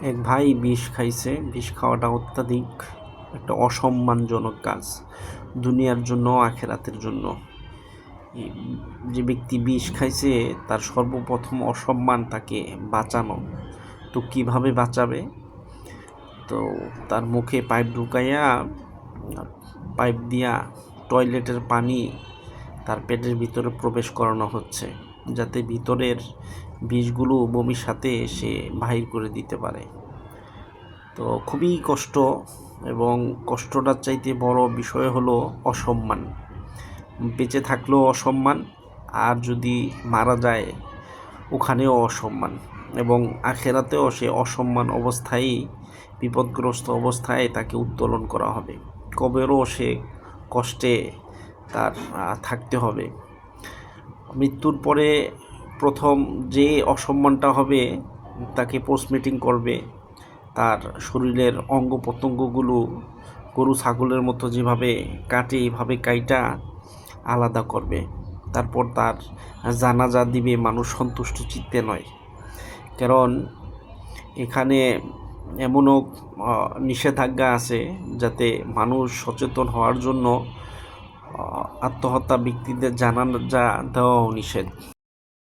এক ভাই বিষ খাইছে। বিষ খাওয়াটা অত্যাধিক একটা অসম্মানজনক কাজ, দুনিয়ার জন্য, আখেরাতের জন্য। যে ব্যক্তি বিষ খাইছে তার সর্বপ্রথম অসম্মান তাকে বাঁচানো। তো কিভাবে বাঁচাবে? তো তার মুখে পাইপ ঢুকাইয়া, পাইপ দিয়া টয়লেটের পানি তার পেটের ভিতরে প্রবেশ করানো হচ্ছে, যাতে ভিতরের বিষগুলো বমির সাথে সে বাহির করে দিতে পারে। তো খুবই কষ্ট, এবং কষ্টটার চাইতে বড় বিষয় হলো অসম্মান। বেঁচে থাকলেও অসম্মান, আর যদি মারা যায় ওখানেও অসম্মান, এবং আখেরাতেও সে অসম্মান অবস্থায়, বিপদগ্রস্ত অবস্থায় তাকে উত্তোলন করা হবে। কবেরও সে কষ্টে তার থাকতে হবে। মৃত্যুর পরে প্রথম যে অসম্মানটা হবে, তাকে পোস্টমর্টেম করবে। তার শরীরের অঙ্গ প্রত্যঙ্গগুলো গরু ছাগলের মতো যেভাবে কাটে, এইভাবে কাইটা আলাদা করবে। তারপর তার জানাজা দিবে মানুষ সন্তুষ্ট চিত্তে নয়। কারণ এখানে এমনও নিষেধাজ্ঞা আছে যাতে মানুষ সচেতন হওয়ার জন্য আত্মহত্যা ব্যক্তিদের জানাজা দেওয়াও নিষেধ।